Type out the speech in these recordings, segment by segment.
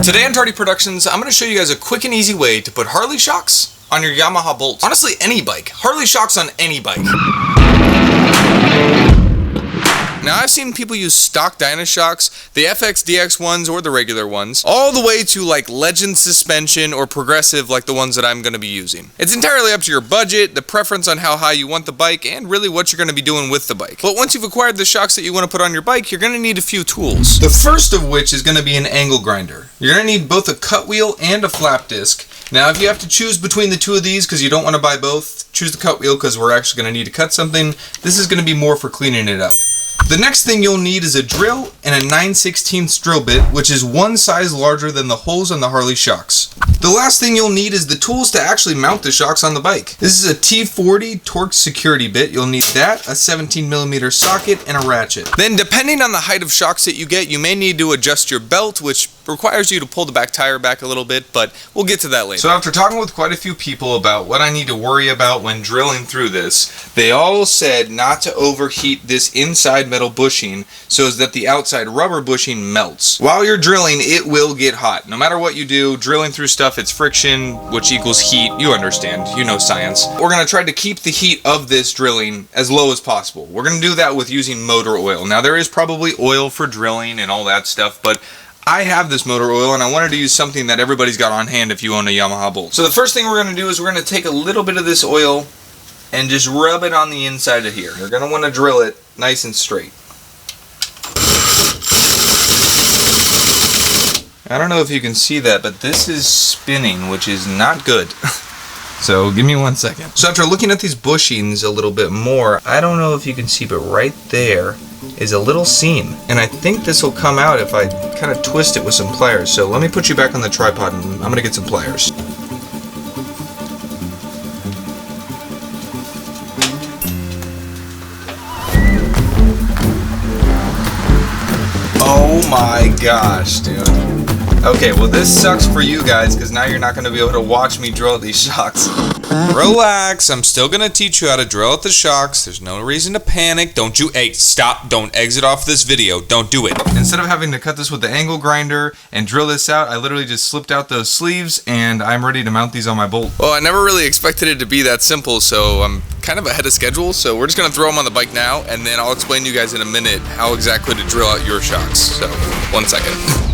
Today on Tardy Productions, I'm going to show you guys a quick and easy way to put Harley shocks on your Yamaha Bolt. Honestly, any bike. Harley shocks on any bike. Now, I've seen people use stock Dyna shocks, the FX DX ones or the regular ones, all the way to like Legend suspension or progressive like the ones that I'm going to be using. It's entirely up to your budget, the preference on how high you want the bike, and really what you're going to be doing with the bike. But once you've acquired the shocks that you want to put on your bike, you're going to need a few tools. The first of which is going to be an angle grinder. You're going to need both a cut wheel and a flap disc. Now, if you have to choose between the two of these because you don't want to buy both, choose the cut wheel because we're actually going to need to cut something. This is going to be more for cleaning it up. The next thing you'll need is a drill and a 9/16 drill bit, which is one size larger than the holes on the Harley shocks. The last thing you'll need is the tools to actually mount the shocks on the bike. This is a T40 Torx security bit. You'll need that, a 17mm socket, and a ratchet. Then, depending on the height of shocks that you get, you may need to adjust your belt, which requires you to pull the back tire back a little bit, but we'll get to that later. So after talking with quite a few people about what I need to worry about when drilling through this, they all said not to overheat this inside metal bushing so that the outside rubber bushing melts. While you're drilling, it will get hot. No matter what you do, drilling through stuff, it's friction, which equals heat. You understand, you know science. We're going to try to keep the heat of this drilling as low as possible. We're going to do that with using motor oil. Now, there is probably oil for drilling and all that stuff, but I have this motor oil and I wanted to use something that everybody's got on hand if you own a Yamaha Bolt. So the first thing we're going to do is we're going to take a little bit of this oil and just rub it on the inside of here. You're going to want to drill it nice and straight. I don't know if you can see that, but this is spinning, which is not good. So give me 1 second. So after looking at these bushings a little bit more, I don't know if you can see, but right there is a little seam. And I think this will come out if I kind of twist it with some pliers. So let me put you back on the tripod and I'm going to get some pliers. Oh my gosh, dude. Okay, well this sucks for you guys because now you're not going to be able to watch me drill these shocks. Relax, I'm still going to teach you how to drill out the shocks. There's no reason to panic. Don't you, hey, stop, don't exit off this video. Don't do it. Instead of having to cut this with the angle grinder and drill this out, I literally just slipped out those sleeves and I'm ready to mount these on my Bolt. Well, I never really expected it to be that simple, so I'm kind of ahead of schedule. So we're just going to throw them on the bike now and then I'll explain to you guys in a minute how exactly to drill out your shocks. So, 1 second.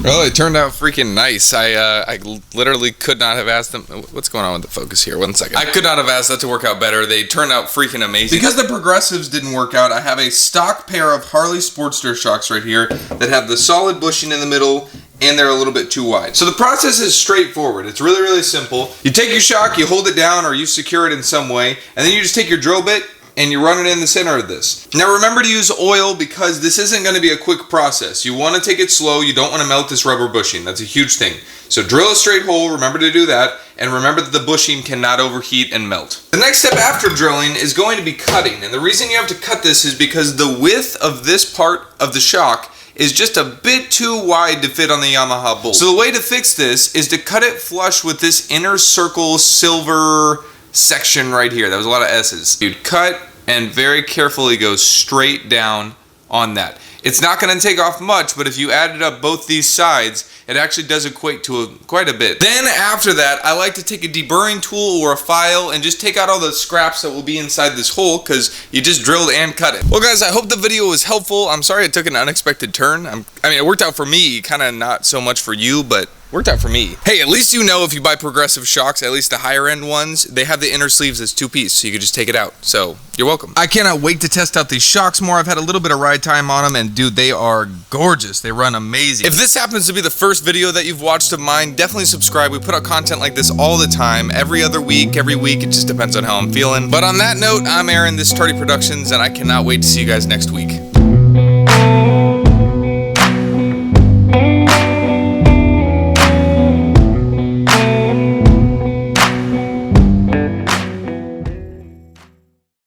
Well, it turned out freaking nice. I literally could not have asked them. What's going on with the focus here? 1 second. I could not have asked that to work out better. They turned out freaking amazing. Because the progressives didn't work out, I have a stock pair of Harley Sportster shocks right here that have the solid bushing in the middle and they're a little bit too wide. So the process is straightforward. It's really, really simple. You take your shock, you hold it down or you secure it in some way, and then you just take your drill bit and you run it in the center of this. Now remember to use oil because this isn't going to be a quick process. You want to take it slow. You don't want to melt this rubber bushing. That's a huge thing. So drill a straight hole, remember to do that, and remember that the bushing cannot overheat and melt. The next step after drilling is going to be cutting, and the reason you have to cut this is because the width of this part of the shock is just a bit too wide to fit on the Yamaha Bolt. So the way to fix this is to cut it flush with this inner circle silver section right here. That was a lot of S's. You'd cut and very carefully go straight down on that. It's not going to take off much, but if you added up both these sides, it actually does equate to quite a bit. Then after that, I like to take a deburring tool or a file and just take out all the scraps that will be inside this hole, because you just drilled and cut it. Well guys, I hope the video was helpful. I'm sorry it took an unexpected turn. I mean, it worked out for me, kind of not so much for you, but worked out for me. Hey, at least you know if you buy progressive shocks, at least the higher end ones, they have the inner sleeves as 2-piece, so you can just take it out. So, you're welcome. I cannot wait to test out these shocks more. I've had a little bit of ride time on them, and dude, they are gorgeous. They run amazing. If this happens to be the first video that you've watched of mine, definitely subscribe. We put out content like this all the time, every other week, every week. It just depends on how I'm feeling. But on that note, I'm Aaron, this is Tardy Productions, and I cannot wait to see you guys next week.